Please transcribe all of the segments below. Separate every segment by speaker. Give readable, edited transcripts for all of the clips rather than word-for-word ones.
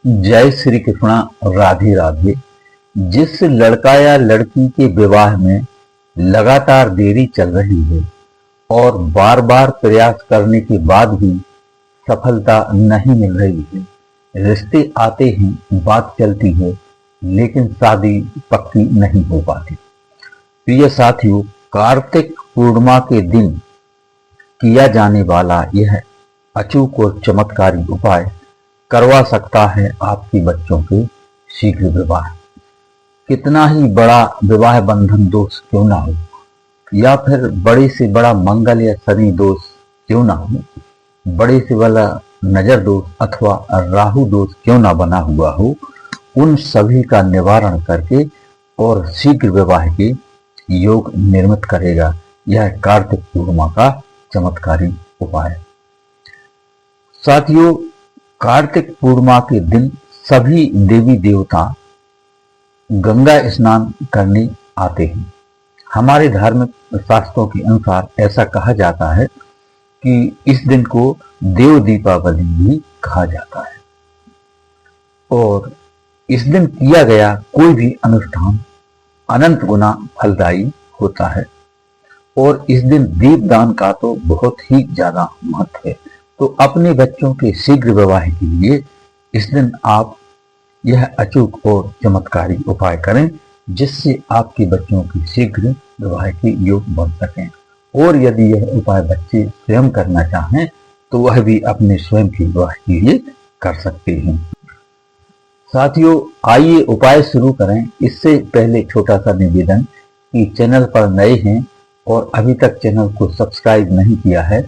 Speaker 1: जय श्री कृष्णा। राधे राधे। जिस लड़का या लड़की के विवाह में लगातार देरी चल रही है और बार बार प्रयास करने के बाद भी सफलता नहीं मिल रही है, रिश्ते आते हैं, बात चलती है, लेकिन शादी पक्की नहीं हो पाती। प्रिय साथियों, कार्तिक पूर्णिमा के दिन किया जाने वाला यह अचूक और चमत्कारी उपाय करवा सकता है आपके बच्चों के शीघ्र विवाह। कितना ही बड़ा विवाह बंधन दोष क्यों ना हो, या फिर बड़े से बड़ा मंगल या शनि दोष क्यों ना हो, बड़े से बड़ा नजर दोष अथवा राहु दोष क्यों ना बना हुआ हो, उन सभी का निवारण करके और शीघ्र विवाह के योग निर्मित करेगा यह कार्तिक पूर्णिमा का चमत्कारी उपाय। साथियों, कार्तिक पूर्णिमा के दिन सभी देवी देवता गंगा स्नान करने आते हैं। हमारे धार्मिक शास्त्रों के अनुसार ऐसा कहा जाता है कि इस दिन को देव दीपावली भी कहा जाता है और इस दिन किया गया कोई भी अनुष्ठान अनंत गुना फलदायी होता है और इस दिन दीपदान का तो बहुत ही ज्यादा महत्व है। तो अपने बच्चों के शीघ्र विवाह के लिए इस दिन आप यह अचूक और चमत्कारी उपाय करें, जिससे आपके बच्चों की शीघ्र विवाह के योग बन सकें। और यदि यह उपाय बच्चे स्वयं करना चाहें तो वह भी अपने स्वयं के विवाह के लिए कर सकते हैं। साथियों, आइए उपाय शुरू करें। इससे पहले छोटा सा निवेदन कि चैनल पर नए हैं और अभी तक चैनल को सब्सक्राइब नहीं किया है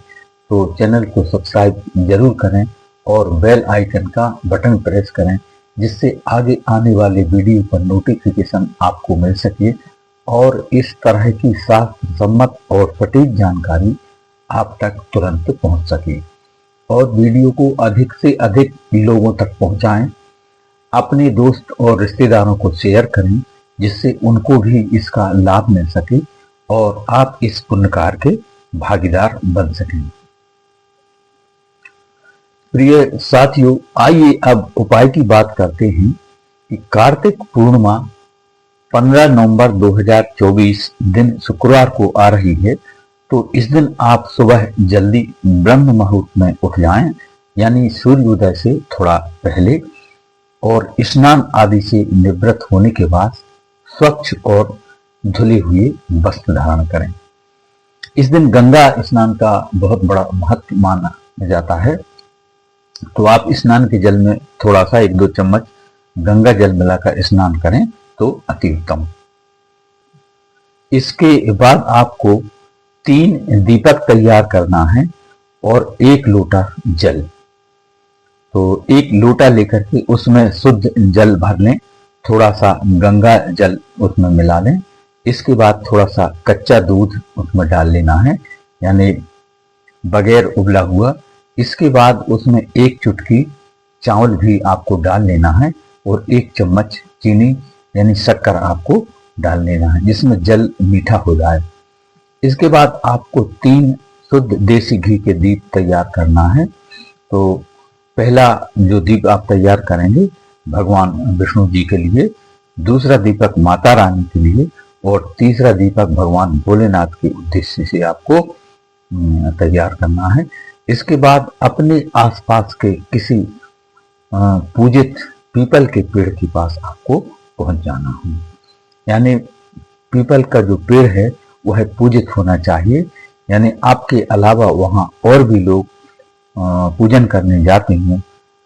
Speaker 1: तो चैनल को सब्सक्राइब जरूर करें और बेल आइकन का बटन प्रेस करें, जिससे आगे आने वाले वीडियो पर नोटिफिकेशन आपको मिल सके और इस तरह की शास्त्र सम्मत और सटीक जानकारी आप तक तुरंत पहुंच सके। और वीडियो को अधिक से अधिक लोगों तक पहुंचाएं, अपने दोस्त और रिश्तेदारों को शेयर करें, जिससे उनको भी इसका लाभ मिल सके और आप इस पुण्य कार्य के भागीदार बन सकें। प्रिय साथियों, आइए अब उपाय की बात करते हैं कि कार्तिक पूर्णिमा 15 नवंबर 2024 दिन शुक्रवार को आ रही है। तो इस दिन आप सुबह जल्दी ब्रह्म मुहूर्त में उठ जाएं, यानी सूर्योदय से थोड़ा पहले, और स्नान आदि से निवृत्त होने के बाद स्वच्छ और धुले हुए वस्त्र धारण करें। इस दिन गंगा स्नान का बहुत बड़ा महत्व माना जाता है, तो आप स्नान के जल में थोड़ा सा 1-2 चम्मच गंगा जल मिलाकर स्नान करें तो अति उत्तम। इसके बाद आपको 3 दीपक तैयार करना है और 1 लोटा जल। तो 1 लोटा लेकर के उसमें शुद्ध जल भर लें, थोड़ा सा गंगा जल उसमें मिला लें। इसके बाद थोड़ा सा कच्चा दूध उसमें डाल लेना है, यानी बगैर उबला हुआ। इसके बाद उसमें 1 चुटकी चावल भी आपको डाल लेना है और 1 चम्मच चीनी यानी शक्कर आपको डाल लेना है, जिसमें जल मीठा हो जाए। इसके बाद आपको 3 शुद्ध देसी घी के दीप तैयार करना है। तो पहला जो दीप आप तैयार करेंगे भगवान विष्णु जी के लिए, दूसरा दीपक माता रानी के लिए और तीसरा दीपक भगवान भोलेनाथ के उद्देश्य से आपको तैयार करना है। इसके बाद अपने आसपास के किसी पूजित पीपल के पेड़ के पास आपको पहुंच जाना है, यानी पीपल का जो पेड़ है वह पूजित होना चाहिए, यानी आपके अलावा वहां और भी लोग पूजन करने जाते हों,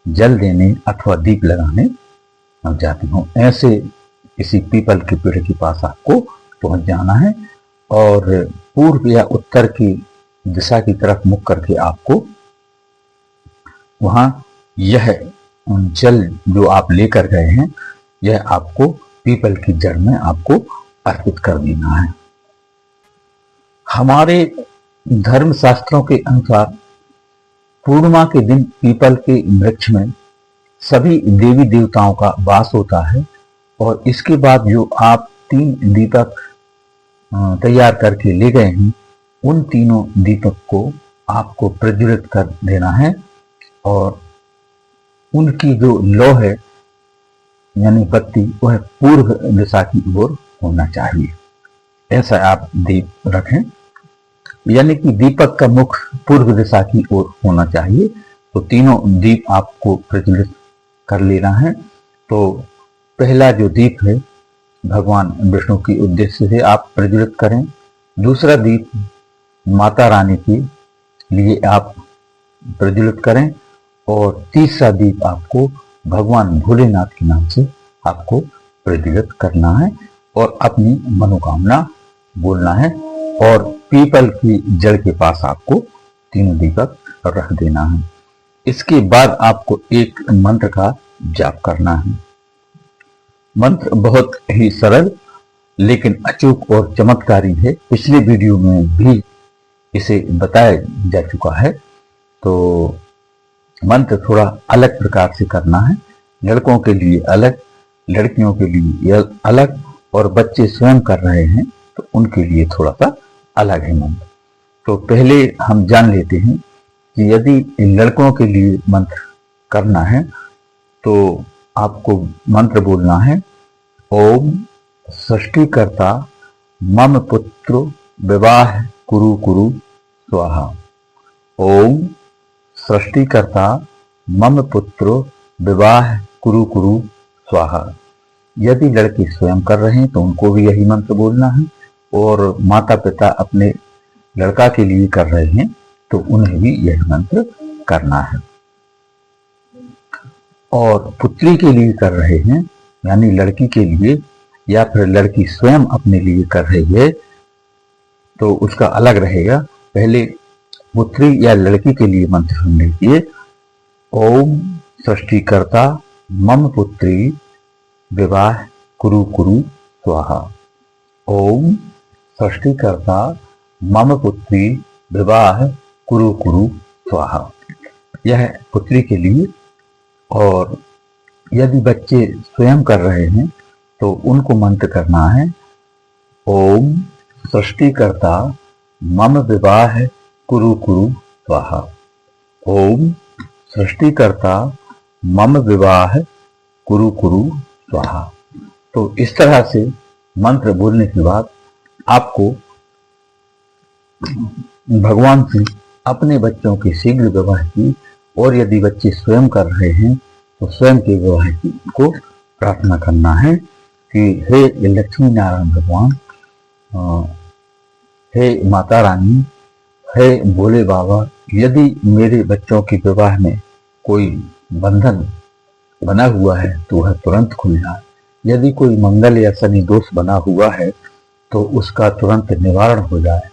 Speaker 1: जल देने अथवा दीप लगाने जाते हों। ऐसे किसी पीपल के पेड़ के पास आपको पहुंच जाना है और पूर्व या उत्तर की दिशा की तरफ मुख करके आपको वहां यह जल जो आप लेकर गए हैं यह आपको पीपल की जड़ में आपको अर्पित कर देना है। हमारे धर्म शास्त्रों के अनुसार पूर्णिमा के दिन पीपल के वृक्ष में सभी देवी देवताओं का वास होता है और इसके बाद जो आप 3 दीपक तैयार करके ले गए हैं उन तीनों दीपक को आपको प्रज्वलित कर देना है और उनकी जो लौ है यानी बत्ती वह पूर्व दिशा की ओर होना चाहिए। ऐसा आप दीप रखें, यानी कि दीपक का मुख पूर्व दिशा की ओर होना चाहिए। तो तीनों दीप आपको प्रज्वलित कर लेना है। तो पहला जो दीप है भगवान विष्णु की उद्देश्य से आप प्रज्वलित करें। दूसरा दीप माता रानी के लिए आप प्रज्वलित करें और तीसरा दीप आपको भगवान भोलेनाथ के नाम से आपको प्रज्वलित करना है और अपनी मनोकामना बोलना है और पीपल की जड़ के पास आपको तीनों दीपक रख देना है। इसके बाद आपको एक मंत्र का जाप करना है। मंत्र बहुत ही सरल लेकिन अचूक और चमत्कारी है। पिछले वीडियो में भी इसे बताया जा चुका है। तो मंत्र थोड़ा अलग प्रकार से करना है। लड़कों के लिए अलग, लड़कियों के लिए अलग और बच्चे स्वयं कर रहे हैं तो उनके लिए थोड़ा सा अलग है मंत्र। तो पहले हम जान लेते हैं कि यदि लड़कों के लिए मंत्र करना है तो आपको मंत्र बोलना है ओम सृष्टिकर्ता मम पुत्र विवाह कुरु कुरु स्वाहा। ओम सृष्टिकर्ता मम पुत्र विवाह कुरु कुरु स्वाहा। यदि लड़के स्वयं कर रहे हैं तो उनको भी यही मंत्र बोलना है और माता पिता अपने लड़का के लिए कर रहे हैं तो उन्हें भी यही मंत्र करना है। और पुत्री के लिए कर रहे हैं यानी लड़की के लिए या फिर लड़की स्वयं अपने लिए कर रही है तो उसका अलग रहेगा। पहले पुत्री या लड़की के लिए मंत्र सुन लीजिए। ओम सृष्टिकर्ता मम पुत्री विवाह कुरु कुरु स्वाहा। ओम सृष्टिकर्ता मम पुत्री विवाह कुरु कुरु स्वाहा। यह पुत्री के लिए। और यदि बच्चे स्वयं कर रहे हैं तो उनको मंत्र करना है ओम सृष्टिकर्ता मम विवाह कुरु कुरु स्वाहा। ओम सृष्टिकर्ता मम विवाह कुरु कुरु स्वाहा। तो इस तरह से मंत्र बोलने के बाद आपको भगवान से अपने बच्चों के शीघ्र विवाह की और यदि बच्चे स्वयं कर रहे हैं तो स्वयं के विवाह की को प्रार्थना करना है कि हे लक्ष्मी नारायण भगवान, हे माता रानी, हे भोले बाबा, यदि मेरे बच्चों के विवाह में कोई बंधन बना हुआ है तो वह तुरंत खुल जाए। यदि कोई मंगल या शनि दोष बना हुआ है तो उसका तुरंत निवारण हो जाए।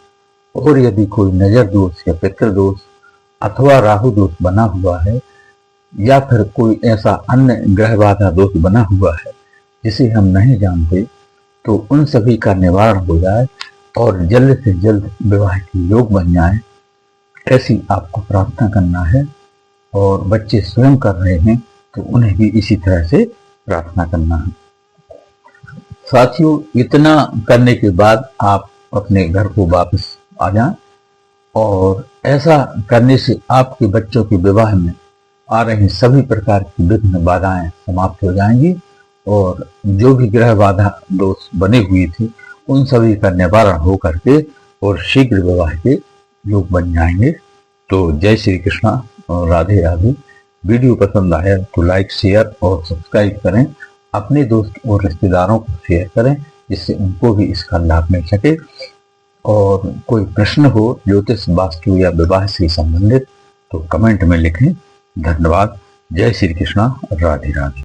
Speaker 1: और यदि कोई नजर दोष या पितृ दोष अथवा राहु दोष बना हुआ है या फिर कोई ऐसा अन्य ग्रह बाधा दोष बना हुआ है जिसे हम नहीं जानते तो उन सभी का निवारण हो जाए और जल्द से जल्द विवाह की योग बन जाए, ऐसी आपको प्रार्थना करना है। और बच्चे स्वयं कर रहे हैं तो उन्हें भी इसी तरह से प्रार्थना करना है। साथियों, इतना करने के बाद आप अपने घर को वापस आ जाएं और ऐसा करने से आपके बच्चों के विवाह में आ रही सभी प्रकार की विघ्न बाधाएं समाप्त हो जाएंगी और जो भी ग्रह बाधा दोष बने हुए थे उन सभी का निवारण हो करके और शीघ्र विवाह के योग बन जाएंगे। तो जय श्री कृष्णा और राधे राधे। वीडियो पसंद आया तो लाइक, शेयर और सब्सक्राइब करें। अपने दोस्त और रिश्तेदारों को शेयर करें जिससे उनको भी इसका लाभ मिल सके। और कोई प्रश्न हो ज्योतिष, वास्तु या विवाह से संबंधित तो कमेंट में लिखें। धन्यवाद। जय श्री कृष्णा, राधे राधे।